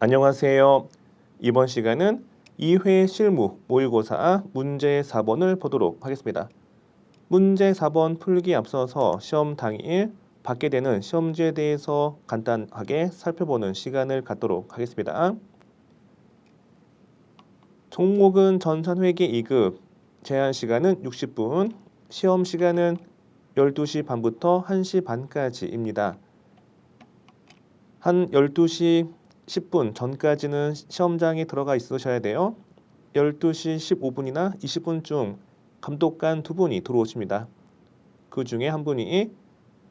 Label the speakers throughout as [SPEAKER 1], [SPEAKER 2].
[SPEAKER 1] 안녕하세요. 이번 시간은 2회 실무 모의고사 문제 4번을 보도록 하겠습니다. 문제 4번 풀기 앞서서 시험 당일 받게 되는 시험지에 대해서 간단하게 살펴보는 시간을 갖도록 하겠습니다. 종목은 전산회계 2급, 제한 시간은 60분, 시험 시간은 12시 반부터 1시 반까지입니다. 한 12시 10분 전까지는 시험장에 들어가 있으셔야 돼요. 12시 15분이나 20분쯤 감독관 두 분이 들어오십니다. 그 중에 한 분이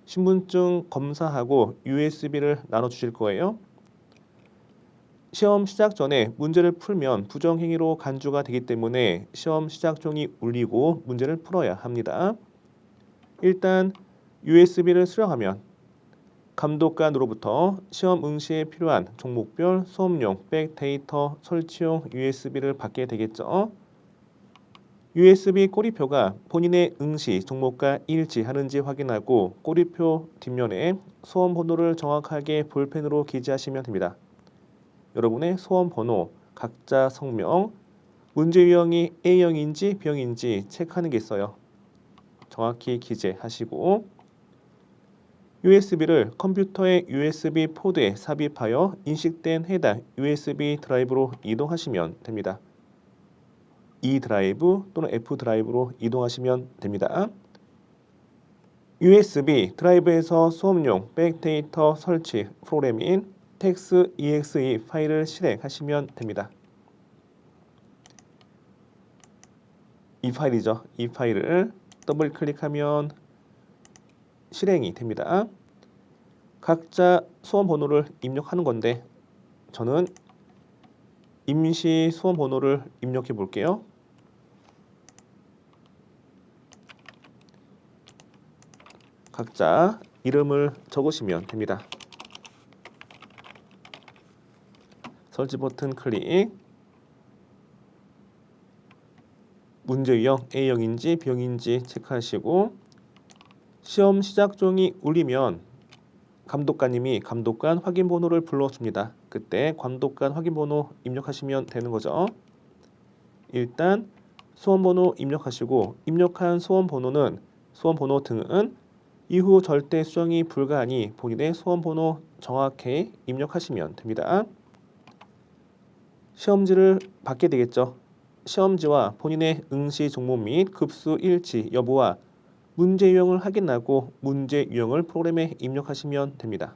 [SPEAKER 1] 신분증 검사하고 USB를 나눠주실 거예요. 시험 시작 전에 문제를 풀면 부정행위로 간주가 되기 때문에 시험 시작종이 울리고 문제를 풀어야 합니다. 일단 USB를 수령하면 감독관으로부터 시험 응시에 필요한 종목별 수업용 백데이터 설치용 USB를 받게 되겠죠. USB 꼬리표가 본인의 응시 종목과 일치하는지 확인하고 꼬리표 뒷면에 수험 번호를 정확하게 볼펜으로 기재하시면 됩니다. 여러분의 수험 번호, 각자 성명, 문제 유형이 A형인지 B형인지 체크하는 게 있어요. 정확히 기재하시고 USB를 컴퓨터의 USB 포드에 삽입하여 인식된 해당 USB 드라이브로 이동하시면 됩니다. E 드라이브 또는 F 드라이브로 이동하시면 됩니다. USB 드라이브에서 수업용 백데이터 설치 프로그램인 TextExe 파일을 실행하시면 됩니다. 이 파일이죠. 이 파일을 더블 클릭하면 실행이 됩니다. 각자 수험 번호를 입력하는 건데 저는 임시 수험 번호를 입력해 볼게요. 각자 이름을 적으시면 됩니다. 설치 버튼 클릭. 문제 유형 A형인지 B형인지 체크하시고 시험 시작종이 울리면 감독관님이 감독관 확인 번호를 불러줍니다. 그때 감독관 확인 번호 입력하시면 되는 거죠. 일단 수험 번호 입력하시고 입력한 수험 번호는 수험 번호 등은 이후 절대 수정이 불가하니 본인의 수험 번호 정확히 입력하시면 됩니다. 시험지를 받게 되겠죠. 시험지와 본인의 응시 종목 및 급수 일치 여부와 문제 유형을 확인하고 문제 유형을 프로그램에 입력하시면 됩니다.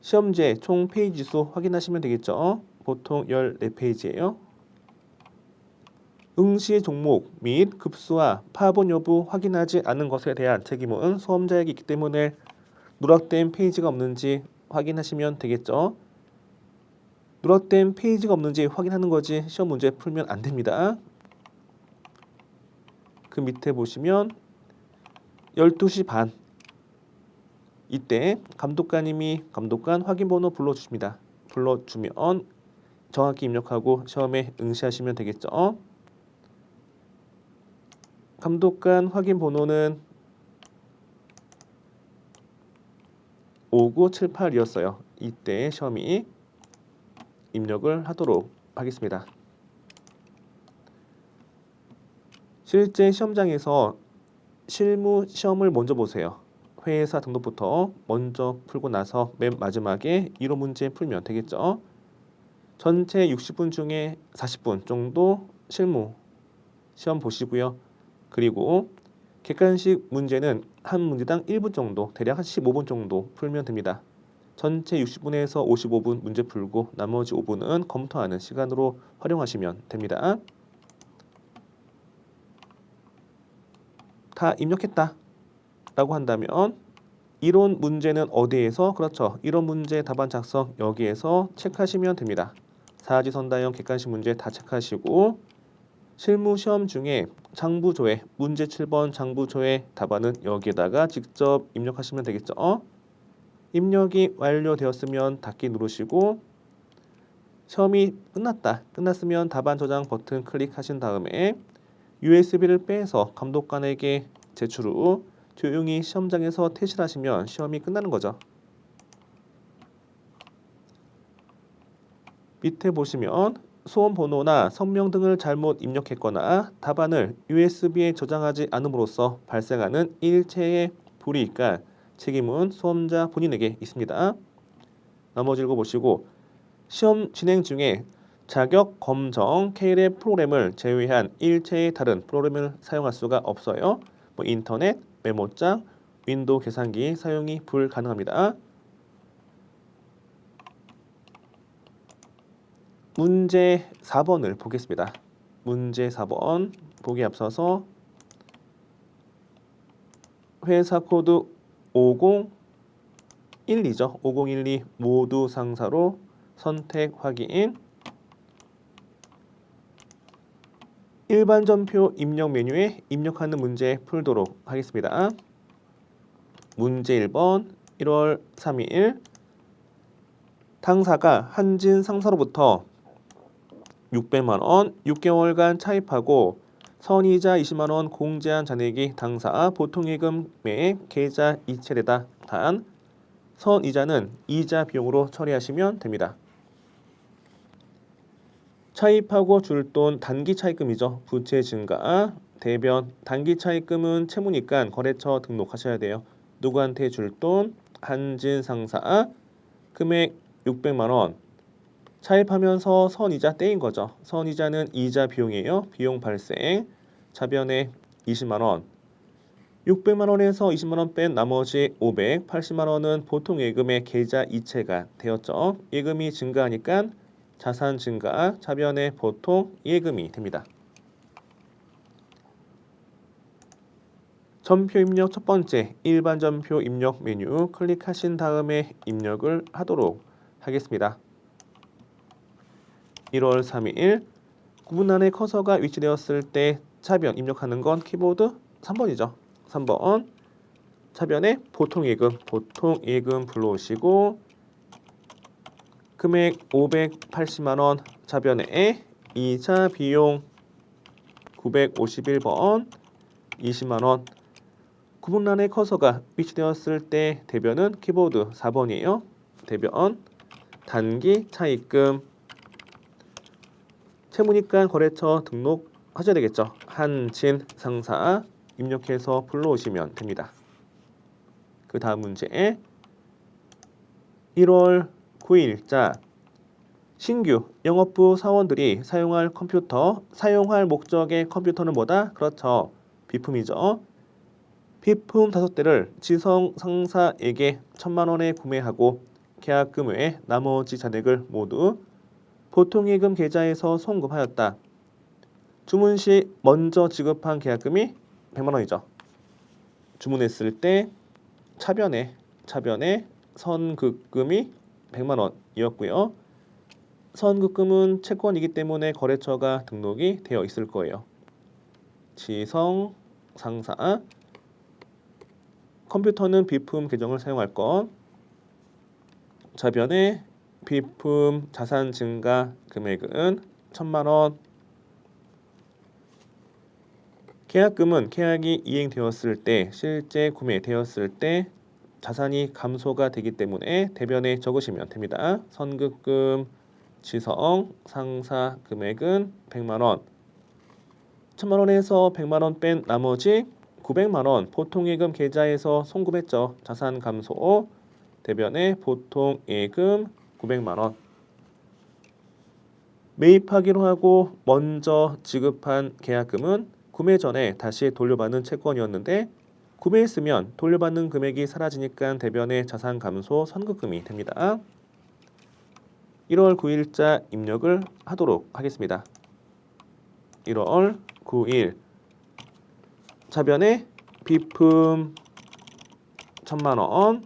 [SPEAKER 1] 시험지의 총 페이지 수 확인하시면 되겠죠. 보통 14페이지예요. 응시 종목 및 급수와 파본 여부 확인하지 않은 것에 대한 책임은 수험자에게 있기 때문에 누락된 페이지가 없는지 확인하시면 되겠죠. 누락된 페이지가 없는지 확인하는 거지 시험 문제 풀면 안 됩니다. 그 밑에 보시면 12시 반 이때 감독관님이 감독관 확인 번호 불러주십니다. 불러주면 정확히 입력하고 시험에 응시하시면 되겠죠. 감독관 확인 번호는 5978이었어요. 이때 시험이 입력을 하도록 하겠습니다. 실제 시험장에서 실무 시험을 먼저 보세요. 회사 등록부터 먼저 풀고 나서 맨 마지막에 이론 문제 풀면 되겠죠. 전체 60분 중에 40분 정도 실무 시험 보시고요. 그리고 객관식 문제는 한 문제당 1분 정도, 대략 한 15분 정도 풀면 됩니다. 전체 60분에서 55분 문제 풀고 나머지 5분은 검토하는 시간으로 활용하시면 됩니다. 다 입력했다 라고 한다면 이론 문제는 어디에서? 그렇죠. 이론 문제 답안 작성 여기에서 체크하시면 됩니다. 사지선다형 객관식 문제 다 체크하시고 실무 시험 중에 장부조회 문제 7번 장부조회 답안은 여기에다가 직접 입력하시면 되겠죠. 입력이 완료되었으면 닫기 누르시고 시험이 끝났으면 답안 저장 버튼 클릭하신 다음에 USB를 빼서 감독관에게 제출 후 조용히 시험장에서 퇴실하시면 시험이 끝나는 거죠. 밑에 보시면 소원 번호나 성명 등을 잘못 입력했거나 답안을 USB에 저장하지 않음으로써 발생하는 일체의 불이익과 책임은 수험자 본인에게 있습니다. 나머지 읽어보시고 시험 진행 중에 자격 검정 K랩 프로그램을 제외한 일체의 다른 프로그램을 사용할 수가 없어요. 인터넷, 메모장, 윈도우 계산기 사용이 불가능합니다. 문제 4번을 보겠습니다. 문제 4번 보기 앞서서 회사 코드 5012죠. 5012 모두 상사로 선택 확인. 일반 전표 입력 메뉴에 입력하는 문제 풀도록 하겠습니다. 문제 1번 1월 3일 당사가 한진 상사로부터 600만원 6개월간 차입하고 선이자 20만원 공제한 잔액이 당사 보통예금의 계좌 이체되다 단 선이자는 이자 비용으로 처리하시면 됩니다. 차입하고 줄 돈 단기 차입금이죠. 부채 증가 대변 단기 차입금은 채무니까 거래처 등록하셔야 돼요. 누구한테 줄 돈 한진 상사 금액 600만원 차입하면서 선이자 떼인 거죠. 선이자는 이자 비용이에요. 비용 발생 자변에 20만원 600만원에서 20만원 뺀 나머지 580만원은 보통 예금의 계좌 이체가 되었죠. 예금이 증가하니까 자산 증가 자변의 보통 예금이 됩니다. 전표 입력 첫 번째 일반 전표 입력 메뉴 클릭하신 다음에 입력을 하도록 하겠습니다. 1월 3일 구분 안에 커서가 위치되었을 때 차변 입력하는 건 키보드 3번이죠. 3번 차변에 보통예금 불러오시고 금액 580만원 차변에 이자 비용 951번 20만원 구분란에 커서가 위치되었을 때 대변은 키보드 4번이에요. 대변 단기 차입금 채무니까 거래처 등록하셔야 되겠죠. 한진 상사 입력해서 불러오시면 됩니다. 그 다음 문제 1월 9일자 신규 영업부 사원들이 사용할 컴퓨터 사용할 목적의 컴퓨터는 뭐다? 그렇죠. 비품이죠. 비품 5대를 지성 상사에게 1,000만원에 구매하고 계약금 외에 나머지 잔액을 모두 보통예금 계좌에서 송금하였다. 주문 시 먼저 지급한 계약금이 100만원이죠. 주문했을 때 차변에 선급금이 100만원이었고요. 선급금은 채권이기 때문에 거래처가 등록이 되어 있을 거예요. 지성 상사 컴퓨터는 비품 계정을 사용할 것 자변에 비품 자산 증가 금액은 1,000만원 계약금은 계약이 이행되었을 때 실제 구매되었을 때 자산이 감소가 되기 때문에 대변에 적으시면 됩니다. 선급금 지성 상사 금액은 100만원 1,000만원에서 100만원 뺀 나머지 900만원 보통예금 계좌에서 송금했죠. 자산 감소 대변에 보통예금 900만원 매입하기로 하고 먼저 지급한 계약금은 구매 전에 다시 돌려받는 채권이었는데 구매했으면 돌려받는 금액이 사라지니까 대변에 자산 감소 선급금이 됩니다. 1월 9일자 입력을 하도록 하겠습니다. 1월 9일 차변에 비품 1,000만원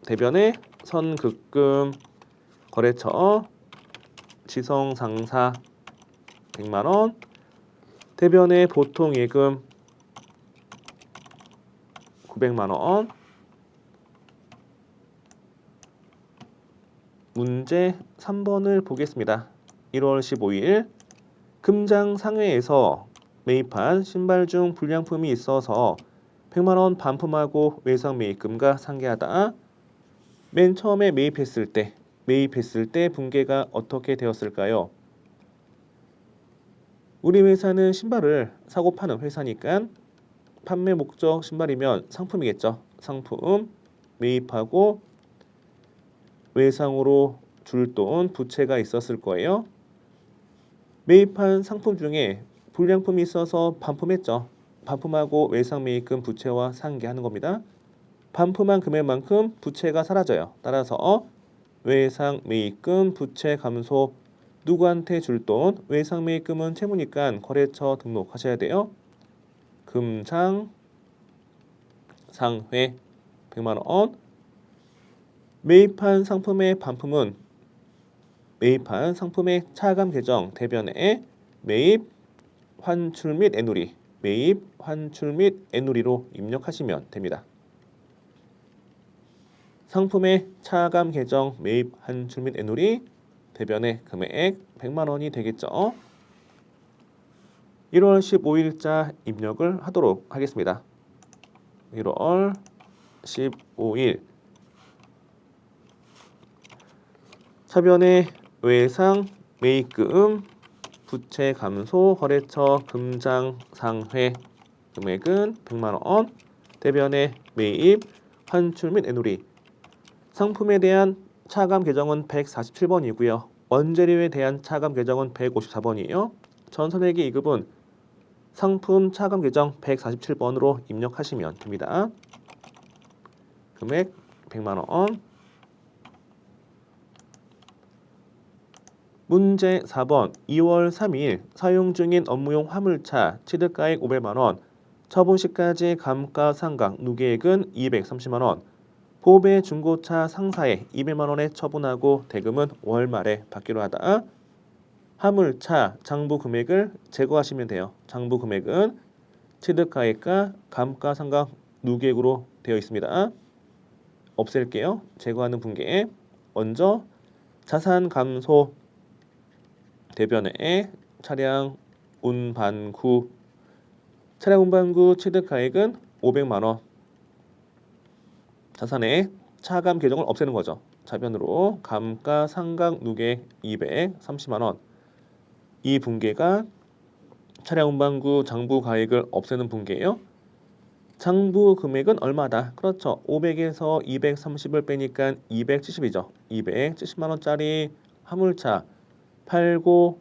[SPEAKER 1] 대변에 선급금 거래처 지성상사 100만원 대변에 보통예금 900만원 문제 3번을 보겠습니다. 1월 15일 금장 상회에서 매입한 신발 중 불량품이 있어서 100만원 반품하고 외상 매입금과 상계하다 맨 처음에 매입했을 때 매입했을 때 분계가 어떻게 되었을까요? 우리 회사는 신발을 사고 파는 회사니까 판매 목적 신발이면 상품이겠죠. 상품 매입하고 외상으로 줄 돈 부채가 있었을 거예요. 매입한 상품 중에 불량품이 있어서 반품했죠. 반품하고 외상 매입금 부채와 상계하는 겁니다. 반품한 금액만큼 부채가 사라져요. 따라서 외상 매입금 부채 감소, 누구한테 줄 돈, 외상 매입금은 채무니까 거래처 등록하셔야 돼요. 금상 상회 100만 원. 매입한 상품의 반품은 매입한 상품의 차감 계정 대변에 매입 환출 및 애누리, 매입 환출 및 애누리로 입력하시면 됩니다. 상품의 차감 계정 매입 환출 및 애누리 대변의 금액 100만 원이 되겠죠. 1월 15일자 입력을 하도록 하겠습니다. 1월 15일 차변의 외상 매입금 부채 감소 거래처 금장 상회 금액은 100만 원. 대변의 매입 환출 및 애누리 상품에 대한 차감 계정은 147번이고요. 원재료에 대한 차감 계정은 154번이에요. 전선회계 2급은 상품 차감 계정 147번으로 입력하시면 됩니다. 금액 100만 원. 문제 4번 2월 3일 사용 중인 업무용 화물차 취득가액 500만 원, 처분 시까지 감가상각 누계액은 230만 원, 보배 중고차 상사에 200만 원에 처분하고 대금은 월 말에 받기로 하다. 화물차 장부 금액을 제거하시면 돼요. 장부 금액은 취득가액과 감가상각 누계액으로 되어 있습니다. 없앨게요. 제거하는 분계. 먼저 자산 감소 대변에 차량 운반구 취득가액은 500만 원. 자산의 차감 계정을 없애는 거죠. 차변으로 감가상각 누계액 230만 원. 이 분계가 차량 운반구 장부 가액을 없애는 분계예요. 장부 금액은 얼마다? 그렇죠. 500에서 230을 빼니까 270이죠. 270만 원짜리 화물차 팔고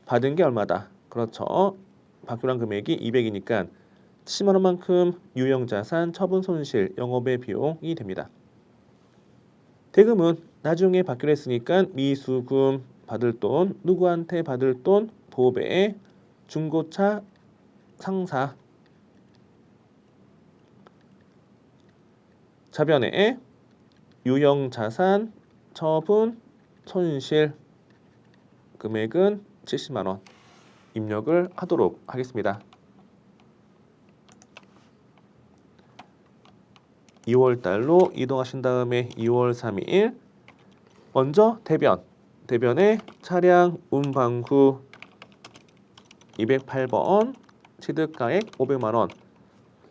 [SPEAKER 1] 받은 게 얼마다? 그렇죠. 받기로 한 금액이 200이니까 70만 원만큼 유형자산, 처분 손실, 영업의 비용이 됩니다. 대금은 나중에 받기로 했으니까 미수금 받을 돈, 누구한테 받을 돈, 보배, 중고차 상사. 차변에 유형자산, 처분, 손실 금액은 70만 원 입력을 하도록 하겠습니다. 2월 달로 이동하신 다음에 2월 3일 먼저 대변에 차량 운반구 208번 취득가액 500만 원.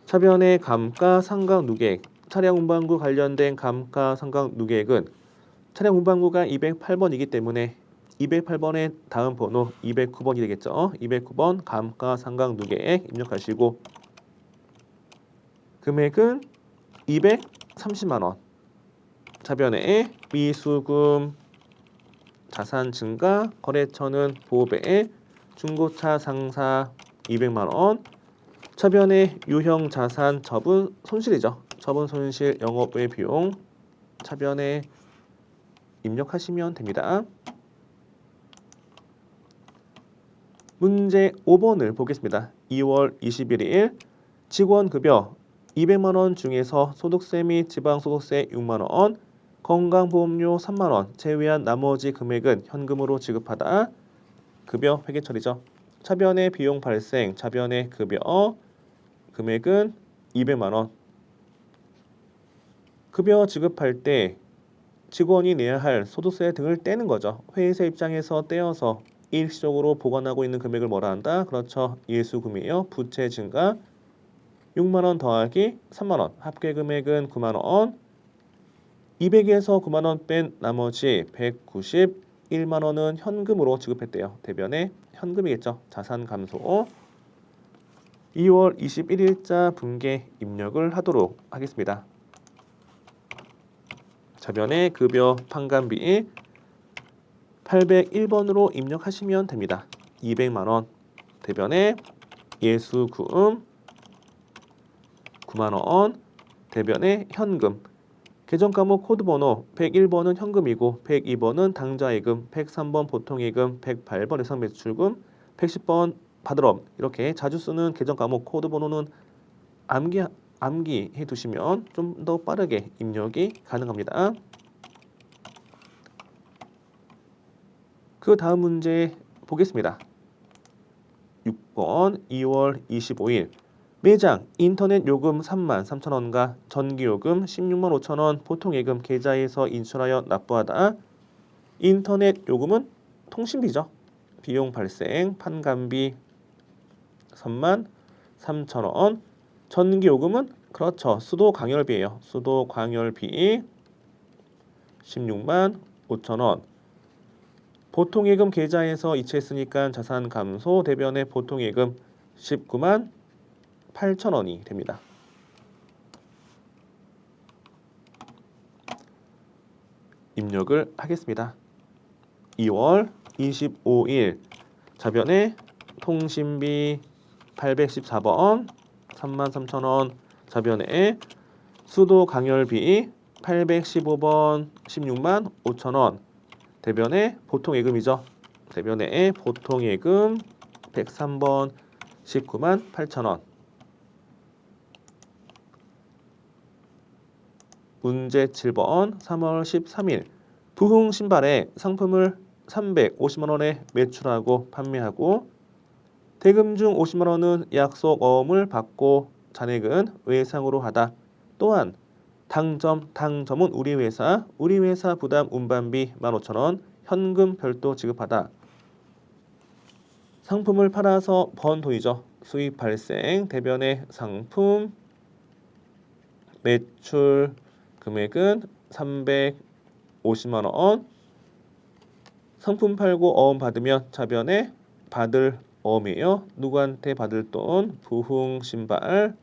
[SPEAKER 1] 차변의 감가상각 누계액 차량 운반구 관련된 감가상각 누계액은 차량 운반구가 208번이기 때문에 208번의 다음 번호 209번이 되겠죠. 209번 감가상각 누계액 입력하시고 금액은 230만 원. 차변에 미수금 자산 증가 거래처는 보배 중고차 상사 200만 원. 차변의 유형 자산 처분 손실이죠. 처분 손실 영업외 비용 차변에 입력하시면 됩니다. 문제 5번을 보겠습니다. 2월 21일 직원급여 200만 원 중에서 소득세 및 지방소득세 6만 원, 건강보험료 3만 원 제외한 나머지 금액은 현금으로 지급하다. 급여 회계 처리죠. 차변의 비용 발생, 차변의 급여 금액은 200만 원. 급여 지급할 때 직원이 내야 할 소득세 등을 떼는 거죠. 회의사 입장에서 떼어서 일시적으로 보관하고 있는 금액을 뭐라 한다? 그렇죠. 예수금이에요. 부채 증가 6만 원 더하기 3만 원. 합계 금액은 9만 원. 200에서 9만 원 뺀 나머지 191만 원은 현금으로 지급했대요. 대변에 현금이겠죠. 자산 감소. 2월 21일자 분계 입력을 하도록 하겠습니다. 자변에 급여 판관비 801번으로 입력하시면 됩니다. 200만 원. 대변에 예수금 9만 원. 대변에 현금. 계정과목 코드번호 101번은 현금이고 102번은 당좌예금, 103번 보통예금, 108번 예상매출금, 110번 받으럼. 이렇게 자주 쓰는 계정과목 코드번호는 암기해 두시면 좀 더 빠르게 입력이 가능합니다. 그 다음 문제 보겠습니다. 6번 2월 25일 매장 인터넷 요금 33,000원과 전기요금 16만 5천원 보통예금 계좌에서 인출하여 납부하다. 인터넷 요금은 통신비죠. 비용 발생 판관비 33,000원. 전기요금은 그렇죠. 수도 광열비예요. 수도 광열비 16만 5천원. 보통예금 계좌에서 이체했으니까 자산 감소 대변의 보통예금 19만 8천원이 됩니다. 입력을 하겠습니다. 2월 25일 자변에 통신비 814번 33,000원. 자변에 수도 강열비 815번 16만 5천원. 대변에 보통예금이죠. 대변에 보통예금 103번 19만 8천원. 문제 7번 3월 13일 부흥 신발에 상품을 350만 원에 매출하고 판매하고 대금 중 50만 원은 약속 어음을 받고 잔액은 외상으로 하다. 또한 당점은 우리 회사 부담 운반비 15,000원 현금 별도 지급하다. 상품을 팔아서 번 돈이죠. 수입 발생 대변의 상품 매출 금액은 350만 원. 상품 팔고 어음 받으면 자변에 받을 어음이에요. 누구한테 받을 돈? 부흥 신발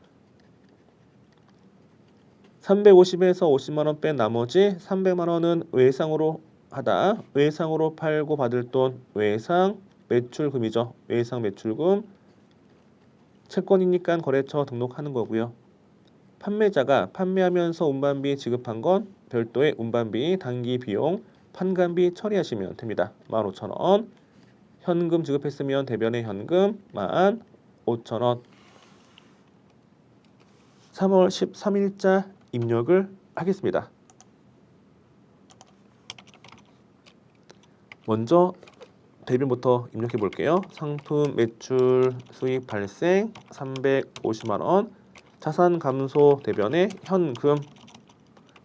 [SPEAKER 1] 350에서 50만 원 뺀 나머지 300만 원은 외상으로 하다. 외상으로 팔고 받을 돈 외상 매출금이죠. 외상 매출금 채권이니까 거래처 등록하는 거고요. 판매자가 판매하면서 운반비 지급한 건 별도의 운반비 단기 비용 판관비 처리하시면 됩니다. 15,000원. 현금 지급했으면 대변의 현금 15,000원. 3월 13일자 입력을 하겠습니다. 먼저 대변부터 입력해 볼게요. 상품 매출 수익 발생 350만 원. 자산 감소 대변에 현금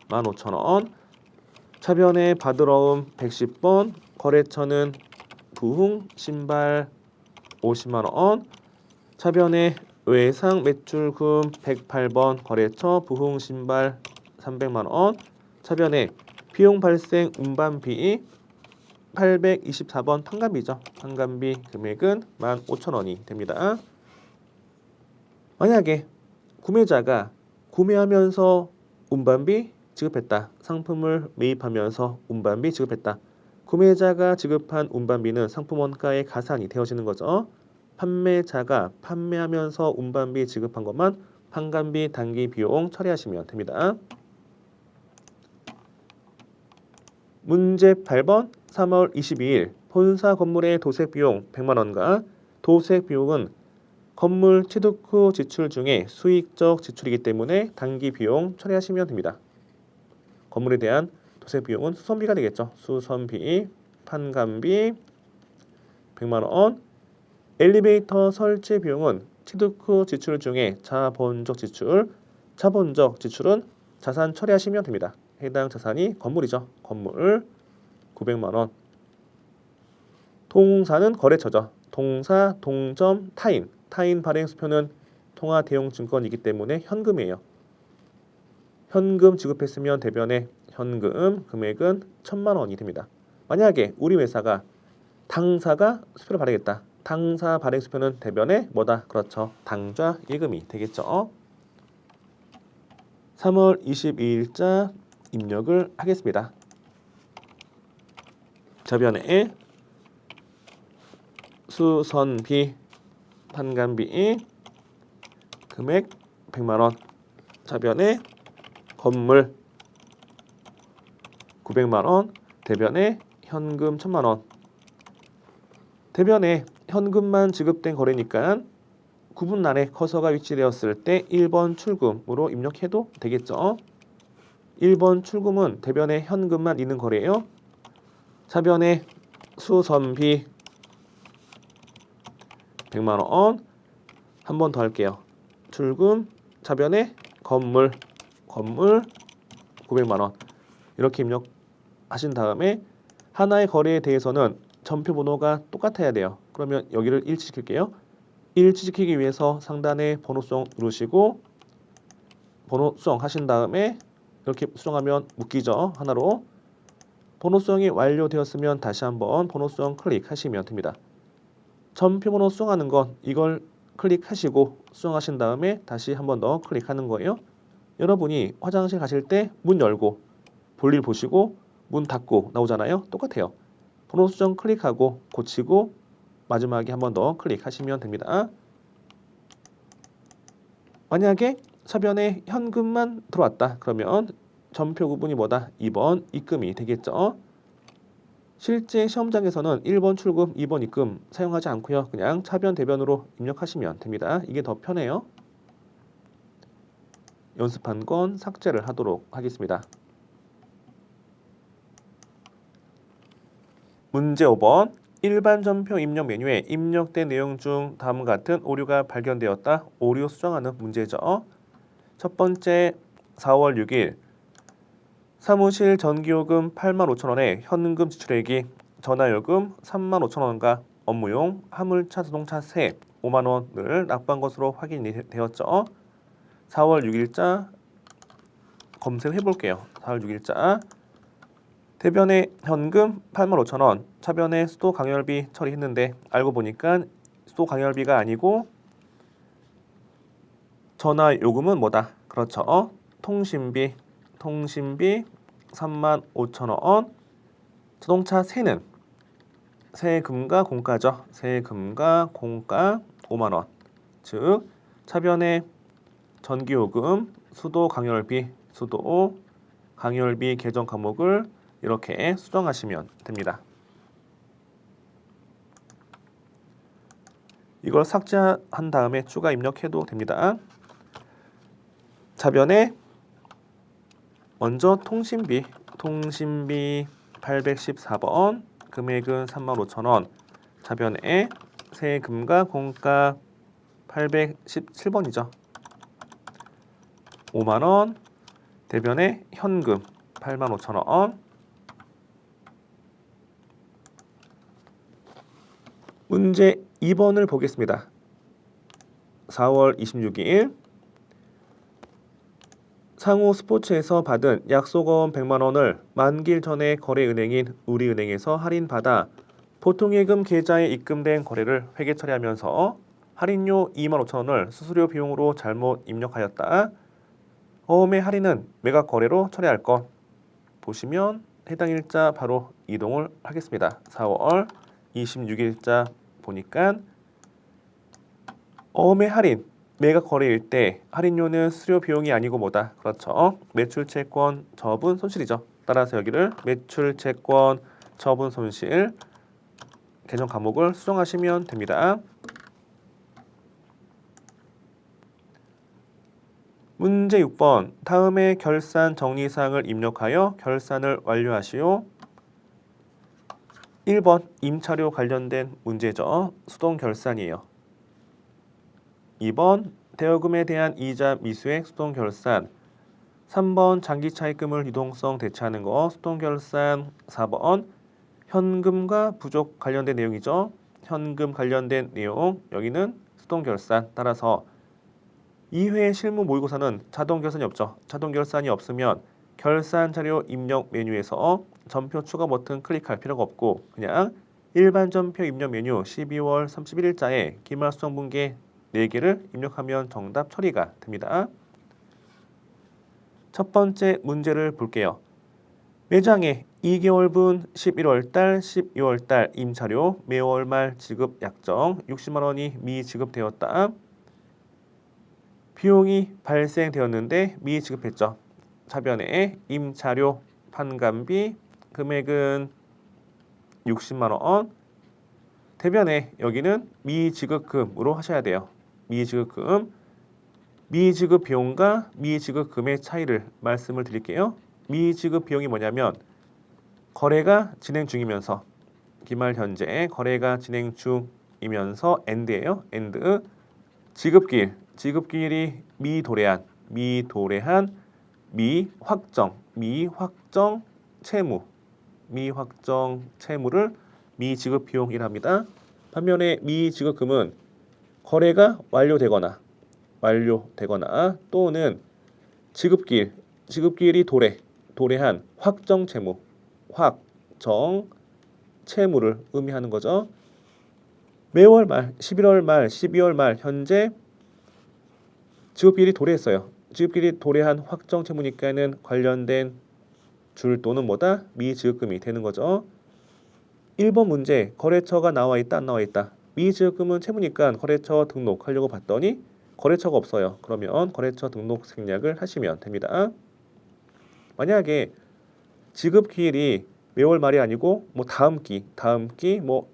[SPEAKER 1] 15,000원. 차변에 받을 어음 110번. 거래처는 부흥 신발 50만 원. 차변에 외상 매출금 108번. 거래처 부흥 신발 300만 원. 차변에 비용 발생 운반비 824번 판관비죠. 판관비 금액은 15,000원이 됩니다. 만약에 구매자가 구매하면서 운반비 지급했다. 상품을 매입하면서 운반비 지급했다. 구매자가 지급한 운반비는 상품 원가의 가산이 되어지는 거죠. 판매자가 판매하면서 운반비 지급한 것만 판관비 단기 비용 처리하시면 됩니다. 문제 8번 3월 22일 본사 건물의 도색 비용 100만 원과 도색 비용은 건물 취득 후 지출 중에 수익적 지출이기 때문에 단기 비용 처리하시면 됩니다. 건물에 대한 도색 비용은 수선비가 되겠죠. 수선비, 판관비 100만 원. 엘리베이터 설치 비용은 취득 후 지출 중에 자본적 지출. 자본적 지출은 자산 처리하시면 됩니다. 해당 자산이 건물이죠. 건물 900만 원. 동사는 거래처죠. 동사, 동점, 타인. 타인 발행 수표는 통화 대용 증권이기 때문에 현금이에요. 현금 지급했으면 대변에 현금 금액은 1,000만 원이 됩니다. 만약에 우리 회사가 당사가 수표를 발행했다. 당사 발행 수표는 대변에 뭐다? 그렇죠. 당좌 예금이 되겠죠. 3월 22일자 입력을 하겠습니다. 저변에 수선비 판관비 금액 100만 원. 자변에 건물 900만 원. 대변에 현금 1,000만 원. 대변에 현금만 지급된 거래니까 구분란에 커서가 위치되었을 때 1번 출금으로 입력해도 되겠죠. 1번 출금은 대변에 현금만 있는 거래예요. 자변에 수선비 100만 원. 한 번 더 할게요. 출금 자변에 건물 900만 원. 이렇게 입력하신 다음에 하나의 거래에 대해서는 전표 번호가 똑같아야 돼요. 그러면 여기를 일치시킬게요. 일치시키기 위해서 상단에 번호 수정 누르시고 번호 수정 하신 다음에 이렇게 수정하면 묶이죠. 하나로. 번호 수정이 완료되었으면 다시 한번 번호 수정 클릭하시면 됩니다. 전표 번호 수정하는 건 이걸 클릭하시고 수정하신 다음에 다시 한번 더 클릭하는 거예요. 여러분이 화장실 가실 때 문 열고 볼일 보시고 문 닫고 나오잖아요. 똑같아요. 번호 수정 클릭하고 고치고 마지막에 한 번 더 클릭하시면 됩니다. 만약에 차변에 현금만 들어왔다. 그러면 전표 구분이 뭐다? 2번 입금이 되겠죠. 실제 시험장에서는 1번 출금, 2번 입금 사용하지 않고요. 그냥 차변, 대변으로 입력하시면 됩니다. 이게 더 편해요. 연습한 건 삭제를 하도록 하겠습니다. 문제 5번. 일반 전표 입력 메뉴에 입력된 내용 중 다음과 같은 오류가 발견되었다. 오류 수정하는 문제죠. 첫 번째 4월 6일 사무실 전기요금 85,000원에 현금 지출액이 전화요금 35,000원과 업무용 화물차 자동차 세 5만 원을 납부한 것으로 확인이 되었죠. 4월 6일자 검색해 볼게요. 4월 6일자 대변에 현금 85,000원, 차변에 수도 강열비 처리했는데 알고 보니까 수도 강열비가 아니고 전화요금은 뭐다? 그렇죠. 통신비 35,000원. 자동차 세는 세금과 공가죠. 세금과 공가 5만 원. 즉 차변에 전기요금, 수도 강열비, 수도 강열비 계정 과목을 이렇게 수정하시면 됩니다. 이걸 삭제한 다음에 추가 입력해도 됩니다. 자변에 먼저 통신비 814번 금액은 35,000원. 자변에 세금과 공가 817번이죠. 5만 원. 대변에 현금 85,000원. 문제 2번을 보겠습니다. 4월 26일 상호 스포츠에서 받은 약속원 100만 원을 만기일 전에 거래은행인 우리은행에서 할인받아 보통예금 계좌에 입금된 거래를 회계 처리하면서 할인료 25,000원을 수수료 비용으로 잘못 입력하였다. 어음의 할인은 매각 거래로 처리할 것. 보시면 해당 일자 바로 이동을 하겠습니다. 4월 26일자 보니까 어음의 할인 매각 거래일 때 할인료는 수수료 비용이 아니고 뭐다? 그렇죠. 매출채권 처분 손실이죠. 따라서 여기를 매출채권 처분 손실 계정 과목을 수정하시면 됩니다. 문제 6번. 다음의 결산 정리사항을 입력하여 결산을 완료하시오. 1번 임차료 관련된 문제죠. 수동 결산이에요. 2번 대여금에 대한 이자 미수액 수동 결산. 3번 장기 차입금을 유동성 대체하는 거 수동 결산. 4번 현금과 부족 관련된 내용이죠. 현금 관련된 내용 여기는 수동 결산. 따라서 2회 실무 모의고사는 자동 결산이 없죠. 자동 결산이 없으면 결산 자료 입력 메뉴에서 전표 추가 버튼 클릭할 필요가 없고 그냥 일반 전표 입력 메뉴 12월 31일자에 기말 수정분계 4개를 입력하면 정답 처리가 됩니다. 첫 번째 문제를 볼게요. 매장에 2개월분 11월달, 12월달 임차료 매월 말 지급 약정 60만 원이 미지급되었다. 비용이 발생되었는데 미지급했죠. 차변에 임차료 판관비 금액은 60만 원. 대변에 여기는 미지급금으로 하셔야 돼요. 미지급금. 미지급 비용과 미지급 금액 차이를 말씀을 드릴게요. 미지급 비용이 뭐냐면 거래가 진행 중이면서 기말 현재 거래가 진행 중이면서 엔드예요. 엔드. 지급기일. 지급기일이 미도래한 미확정 채무. 미확정 채무를 미지급 비용이랍니다. 반면에 미지급금은 거래가 완료되거나 또는 지급기일이 도래한 확정 채무를 의미하는 거죠. 매월 말, 11월 말, 12월 말 현재 지급기일이 도래했어요. 지급기일이 도래한 확정 채무니까는 관련된 줄 또는 뭐다? 미지급금이 되는 거죠. 1번 문제 거래처가 나와 있다 안 나와 있다. 미지급금은 채무니까 거래처 등록하려고 봤더니 거래처가 없어요. 그러면 거래처 등록 생략을 하시면 됩니다. 만약에 지급 기일이 매월 말이 아니고 뭐 다음 기 뭐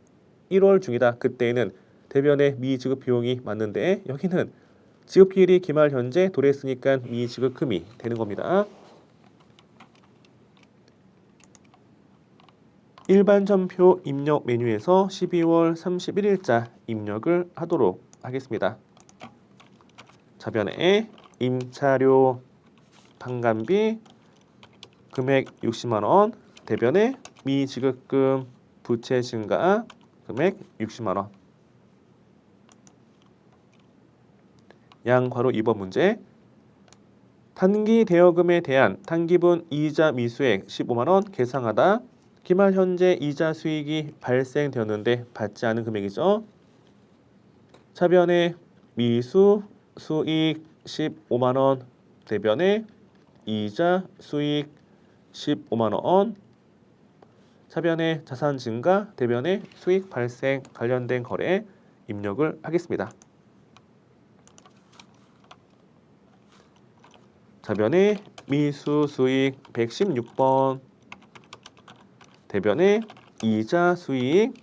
[SPEAKER 1] 1월 중이다. 그때에는 대변의 미지급 비용이 맞는데 여기는 지급 기일이 기말 현재 도래했으니까 미지급금이 되는 겁니다. 일반 전표 입력 메뉴에서 12월 31일자 입력을 하도록 하겠습니다. 차변에 임차료 판관비 금액 60만 원, 대변에 미지급금 부채 증가 금액 60만 원. 양괄호 2번 문제. 단기 대여금에 대한 단기분 이자 미수액 15만 원 계상하다. 기말 현재 이자 수익이 발생되었는데 받지 않은 금액이죠. 차변에 미수 수익 15만 원, 대변에 이자 수익 15만 원. 차변에 자산 증가, 대변에 수익 발생 관련된 거래 입력을 하겠습니다. 차변에 미수 수익 116번, 대변에 이자 수익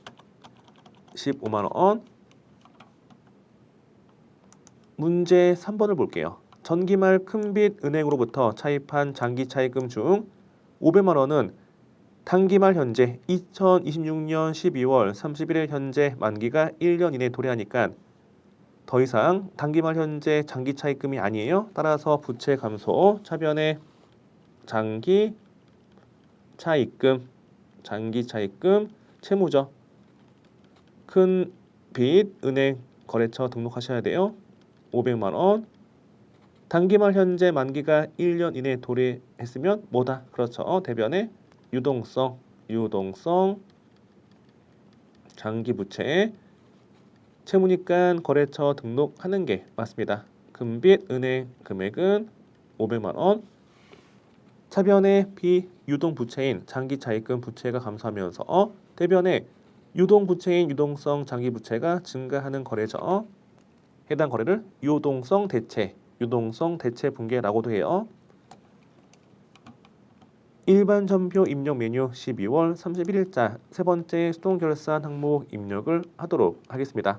[SPEAKER 1] 15만 원. 문제 3번을 볼게요. 전기말 큰빛 은행으로부터 차입한 장기 차입금 중 500만 원은 단기말 현재 2026년 12월 31일 현재 만기가 1년 이내 도래하니까 더 이상 단기말 현재 장기 차입금이 아니에요. 따라서 부채 감소, 차변에 장기 차입금 채무죠. 큰 빚 은행 거래처 등록하셔야 돼요. 500만 원. 단기말 현재 만기가 1년 이내 도래했으면 뭐다? 그렇죠. 대변에 유동성 장기 부채 채무니까 거래처 등록하는 게 맞습니다. 금빛 은행 금액은 500만 원. 차변에 비유동 부채인 장기 차입금 부채가 감소하면서 대변에 유동 부채인 유동성 장기 부채가 증가하는 거래죠. 해당 거래를 유동성 대체 분계라고도 해요. 일반 전표 입력 메뉴 12월 31일자 세 번째 수동결산 항목 입력을 하도록 하겠습니다.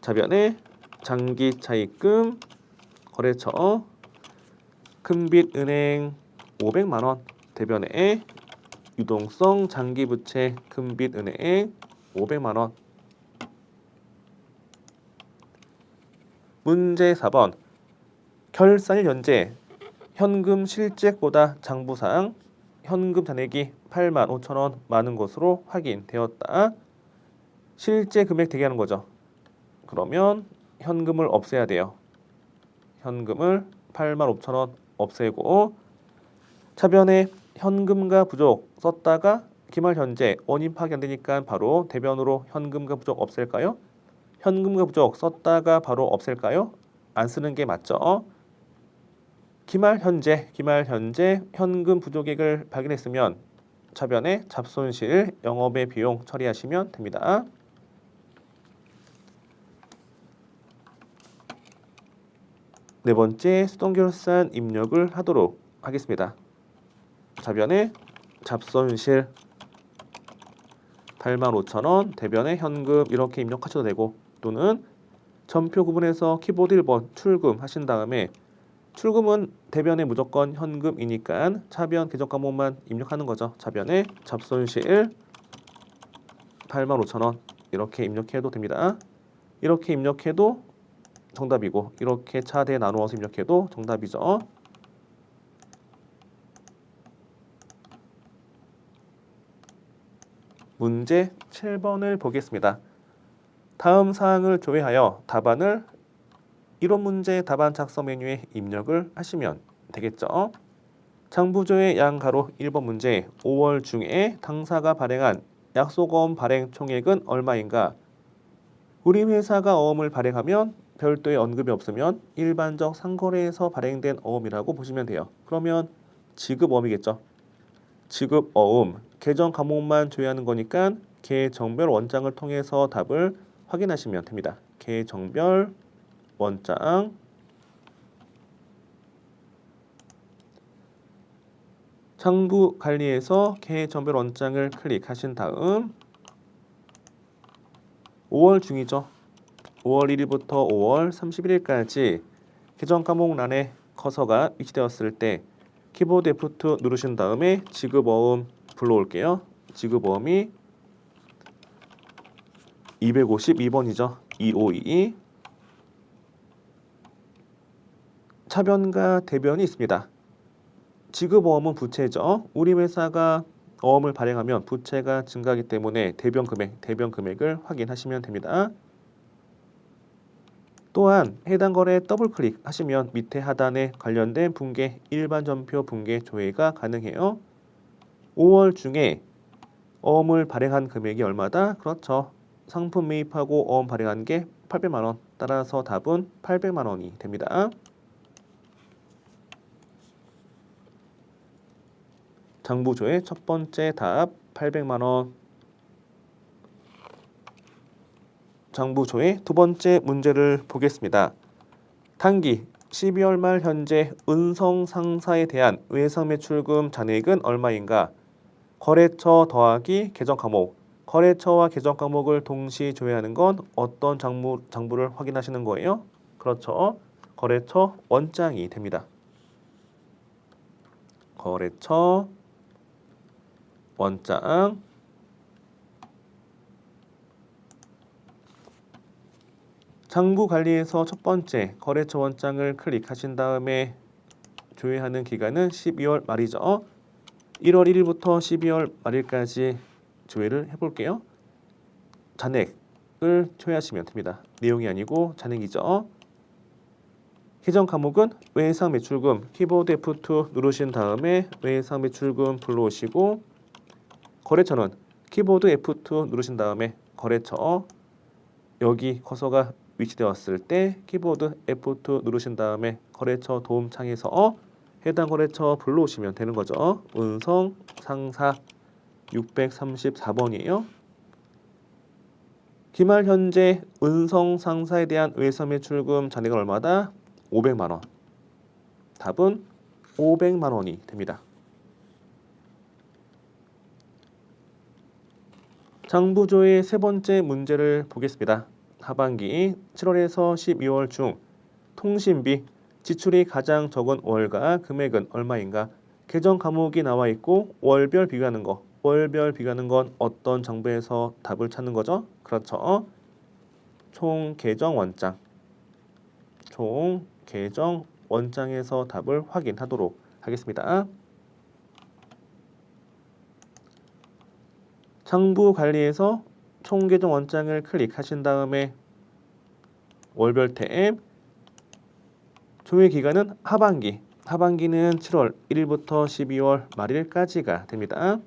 [SPEAKER 1] 차변에 장기 차입금 거래처 큰빛 은행 500만 원, 대변에 유동성 장기 부채 큰빛 은행 500만 원. 문제 4번. 결산일 현재 현금 실제액보다 장부상 현금 잔액이 8만 5천 원 많은 것으로 확인되었다. 실제 금액 대개하는 거죠. 그러면 현금을 없애야 돼요. 현금을 8만 5천 원 없애고 차변에 현금과 부족 썼다가 기말 현재 원인 파악이 안 되니까 바로 대변으로 현금과 부족 없앨까요? 현금과 부족 썼다가 바로 없앨까요? 안 쓰는 게 맞죠? 기말 현재 현금 부족액을 발견했으면 차변에 잡손실, 영업의 비용 처리하시면 됩니다. 네 번째 수동결산 입력을 하도록 하겠습니다. 차변에 잡손실 85,000원, 대변에 현금 이렇게 입력하셔도 되고 또는 전표 구분해서 키보드 1번 출금 하신 다음에 출금은 대변에 무조건 현금이니까 차변 계정 과목만 입력하는 거죠. 차변에 잡손실 85,000원 이렇게 입력해도 됩니다. 이렇게 입력해도 정답이고 이렇게 차대 나누어서 입력해도 정답이죠. 문제 7번을 보겠습니다. 다음 사항을 조회하여 답안을 이론 문제 답안 작성 메뉴에 입력을 하시면 되겠죠. 장부조의 양가로 1번 문제 5월 중에 당사가 발행한 약속어음 발행 총액은 얼마인가? 우리 회사가 어음을 발행하면 별도의 언급이 없으면 일반적 상거래에서 발행된 어음이라고 보시면 돼요. 그러면 지급어음이겠죠. 지급어음, 계정 과목만 조회하는 거니까 계정별 원장을 통해서 답을 확인하시면 됩니다. 계정별 원장 장부 관리에서 계정별 원장을 클릭하신 다음 5월 중이죠. 5월 1일부터 5월 31일까지 계정 과목란에 커서가 위치되었을 때 키보드 F2 누르신 다음에 지급어음 불러올게요. 지급어음이 252번이죠. 252 차변과 대변이 있습니다. 지급어음은 부채죠. 우리 회사가 어음을 발행하면 부채가 증가하기 때문에 대변 금액을 확인하시면 됩니다. 또한 해당 거래에 더블 클릭하시면 밑에 하단에 관련된 분계 일반 전표 분계 조회가 가능해요. 5월 중에 어음을 발행한 금액이 얼마다? 그렇죠. 상품 매입하고 어음 발행한 게 800만 원. 따라서 답은 800만 원이 됩니다. 장부조의 첫 번째 답 800만 원. 장부조의 두 번째 문제를 보겠습니다. 단기 12월 말 현재 은성 상사에 대한 외상매출금 잔액은 얼마인가? 거래처 더하기 계정 과목. 거래처와 계정 과목을 동시 조회하는 건 어떤 장부를 확인하시는 거예요? 그렇죠. 거래처 원장이 됩니다. 거래처 원장 장부 관리에서 첫 번째 거래처 원장을 클릭하신 다음에 조회하는 기간은 12월 말이죠. 1월 1일부터 12월 말일까지 조회를 해볼게요. 잔액을 조회하시면 됩니다. 내용이 아니고 잔액이죠. 계정 과목은 외상 매출금 키보드 F2 누르신 다음에 외상 매출금 불러오시고 거래처는 키보드 F2 누르신 다음에 거래처 여기 커서가 위치되었을 때 키보드 F2 누르신 다음에 거래처 도움창에서 해당 거래처 불러오시면 되는 거죠. 은성 상사 634번이에요. 기말 현재 은성 상사에 대한 외상매출금 잔액은 얼마다? 500만 원. 답은 500만 원이 됩니다. 장부조의 세 번째 문제를 보겠습니다. 하반기 7월에서 12월 중 통신비 지출이 가장 적은 월가 금액은 얼마인가? 계정 과목이 나와 있고 월별 비교하는 거. 월별 비교하는 건 어떤 장부에서 답을 찾는 거죠? 그렇죠. 총 계정 원장. 총 계정 원장에서 답을 확인하도록 하겠습니다. 장부 관리에서 총 계정 원장을 클릭하신 다음에 월별 탭 조회 기간은 하반기 하반기는 7월 1일부터 12월 말일까지가 됩니다.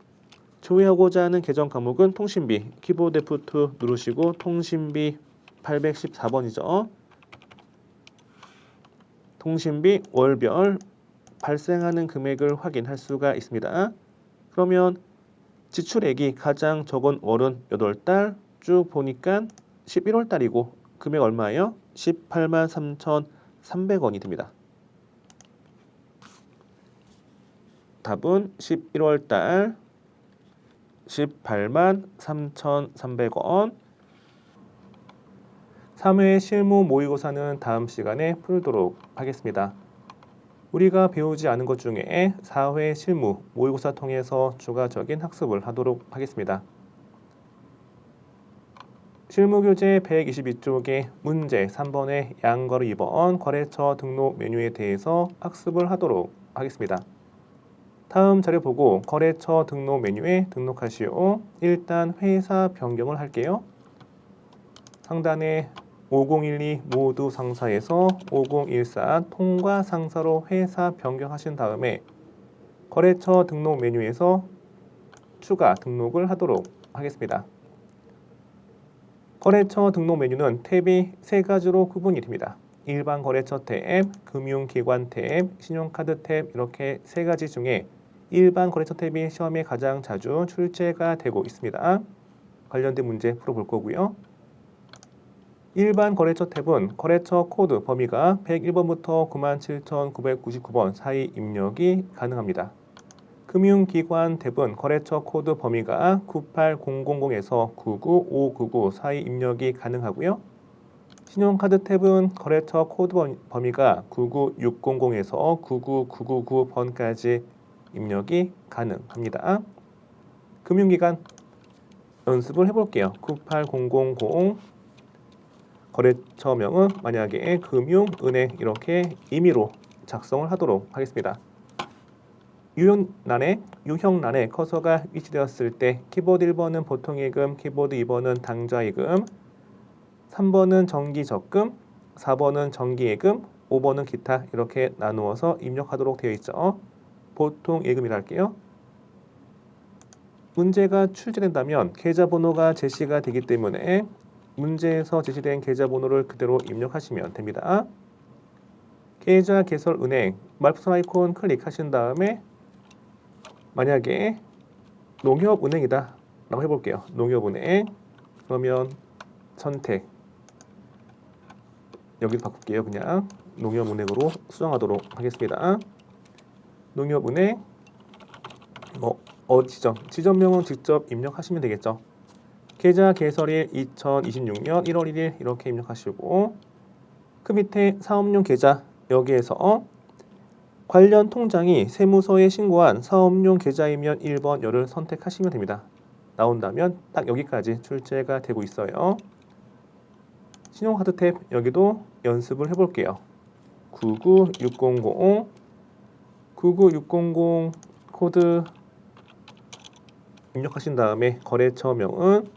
[SPEAKER 1] 조회하고자 하는 계정 과목은 통신비, 키보드 F2 누르시고 통신비 814번이죠. 통신비 월별 발생하는 금액을 확인할 수가 있습니다. 그러면 지출액이 가장 적은 월은 8달 쭉 보니까 11월 달이고 금액 얼마예요? 183,300원이 됩니다. 답은 11월 달 183,300원. 3회 실무 모의고사는 다음 시간에 풀도록 하겠습니다. 우리가 배우지 않은 것 중에 4회 실무 모의고사 통해서 추가적인 학습을 하도록 하겠습니다. 실무교재 122쪽의 문제 3번의 양거래 2번 거래처 등록 메뉴에 대해서 학습을 하도록 하겠습니다. 다음 자료 보고 거래처 등록 메뉴에 등록하시오. 일단 회사 변경을 할게요. 상단에 5012 모두 상사에서 5014 통과 상사로 회사 변경하신 다음에 거래처 등록 메뉴에서 추가 등록을 하도록 하겠습니다. 거래처 등록 메뉴는 탭이 세 가지로 구분이 됩니다. 일반 거래처 탭, 금융기관 탭, 신용카드 탭 이렇게 세 가지 중에 일반 거래처 탭이 시험에 가장 자주 출제가 되고 있습니다. 관련된 문제 풀어볼 거고요. 일반 거래처 탭은 거래처 코드 범위가 101번부터 97,999번 사이 입력이 가능합니다. 금융기관 탭은 거래처 코드 범위가 98000에서 99599 사이 입력이 가능하고요. 신용카드 탭은 거래처 코드 범위가 99600에서 99999번까지 입력이 가능합니다. 금융기관 연습을 해볼게요. 98000 거래처명은 만약에 금융은행 이렇게 임의로 작성을 하도록 하겠습니다. 유형란에 커서가 위치되었을 때 키보드 1번은 보통예금, 키보드 2번은 당좌예금, 3번은 정기적금, 4번은 정기예금, 5번은 기타 이렇게 나누어서 입력하도록 되어 있죠. 보통예금이라 할게요. 문제가 출제된다면 계좌번호가 제시가 되기 때문에 문제에서 제시된 계좌번호를 그대로 입력하시면 됩니다. 계좌 개설 은행 말풍선 아이콘 클릭하신 다음에 만약에 농협은행이다 라고 해볼게요. 농협은행 그러면 선택 여기 바꿀게요. 그냥 농협은행으로 수정하도록 하겠습니다. 농협은행 지점명은 직접 입력하시면 되겠죠. 계좌 개설일 2026년 1월 1일 이렇게 입력하시고 그 밑에 사업용 계좌 여기에서 관련 통장이 세무서에 신고한 사업용 계좌이면 1번 열을 선택하시면 됩니다. 나온다면 딱 여기까지 출제가 되고 있어요. 신용카드 탭 여기도 연습을 해볼게요. 99600 코드 입력하신 다음에 거래처명은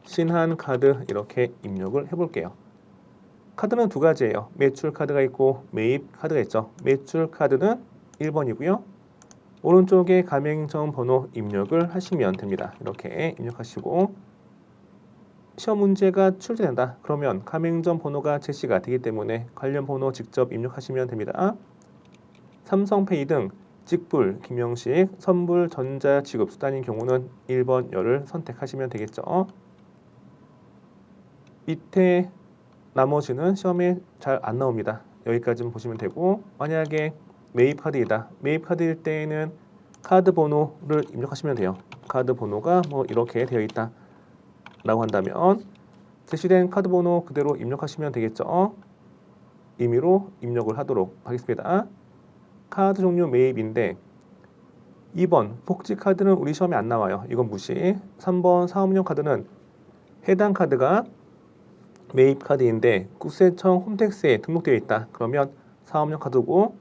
[SPEAKER 1] 신한카드 이렇게 입력을 해볼게요. 카드는 두 가지예요. 매출 카드가 있고 매입 카드가 있죠. 매출 카드는 1번이고요. 오른쪽에 가맹점 번호 입력을 하시면 됩니다. 이렇게 입력하시고 시험 문제가 출제된다. 그러면 가맹점 번호가 제시가 되기 때문에 관련 번호 직접 입력하시면 됩니다. 삼성페이 등 직불, 김영식, 선불, 전자지급 수단인 경우는 1번 열을 선택하시면 되겠죠. 밑에 나머지는 시험에 잘 안 나옵니다. 여기까지만 보시면 되고 만약에 매입 카드이다. 매입 카드일 때에는 카드 번호를 입력하시면 돼요. 카드 번호가 이렇게 되어 있다 라고 한다면 제시된 카드 번호 그대로 입력하시면 되겠죠. 임의로 입력을 하도록 하겠습니다. 카드 종류 매입인데 2번 복지 카드는 우리 시험에 안 나와요. 이건 무시. 3번 사업용 카드는 해당 카드가 매입 카드인데 국세청 홈택스에 등록되어 있다. 그러면 사업용 카드고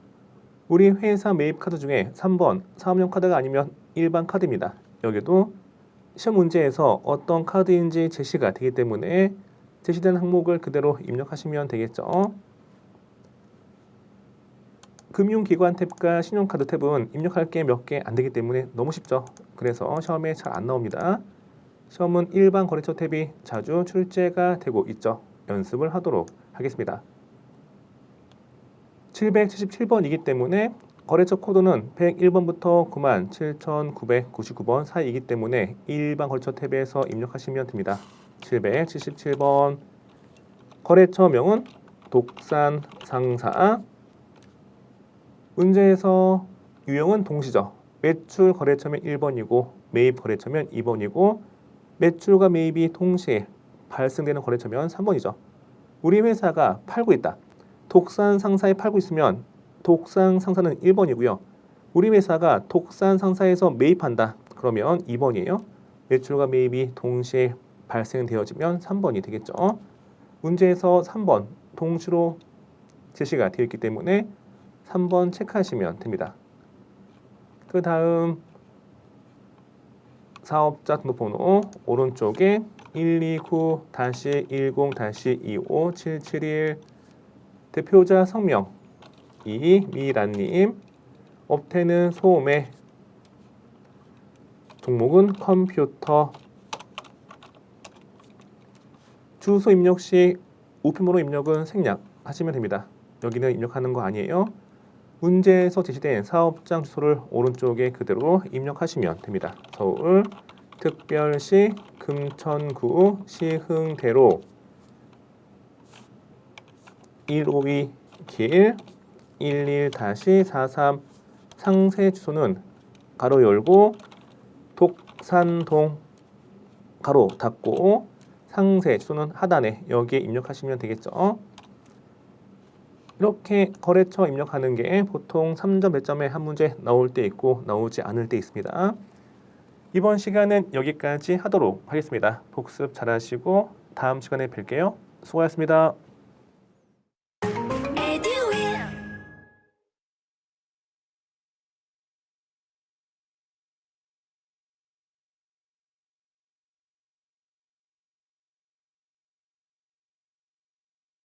[SPEAKER 1] 우리 회사 매입 카드 중에 3번 사업용 카드가 아니면 일반 카드입니다. 여기도 시험 문제에서 어떤 카드인지 제시가 되기 때문에 제시된 항목을 그대로 입력하시면 되겠죠. 금융기관 탭과 신용카드 탭은 입력할 게 몇 개 안 되기 때문에 너무 쉽죠. 그래서 시험에 잘 안 나옵니다. 시험은 일반 거래처 탭이 자주 출제가 되고 있죠. 연습을 하도록 하겠습니다. 777번이기 때문에 거래처 코드는 101번부터 97,999번 사이이기 때문에 일반 거래처 탭에서 입력하시면 됩니다. 777번 거래처명은 독산상사. 문제에서 유형은 동시죠. 매출 거래처면 1번이고 매입 거래처면 2번이고 매출과 매입이 동시에 발생되는 거래처면 3번이죠. 우리 회사가 팔고 있다. 독산상사에 팔고 있으면 독산상사는 1번이고요. 우리 회사가 독산상사에서 매입한다. 그러면 2번이에요. 매출과 매입이 동시에 발생되어지면 3번이 되겠죠. 문제에서 3번 동시로 제시가 되어 있기 때문에 3번 체크하시면 됩니다. 그 다음 사업자 등록번호 오른쪽에 129-10-25-771 대표자 성명 이미란님, 업태는 소음의 종목은 컴퓨터. 주소 입력 시 우편번호 입력은 생략하시면 됩니다. 여기는 입력하는 거 아니에요. 문제에서 제시된 사업장 주소를 오른쪽에 그대로 입력하시면 됩니다. 서울 특별시 금천구 시흥대로 152 길 11-43 상세 주소는 가로 열고 독산동 가로 닫고 상세 주소는 하단에 여기에 입력하시면 되겠죠. 이렇게 거래처 입력하는 게 보통 3점 배점에 한 문제 나올 때 있고 나오지 않을 때 있습니다. 이번 시간은 여기까지 하도록 하겠습니다. 복습 잘하시고 다음 시간에 뵐게요. 수고하셨습니다.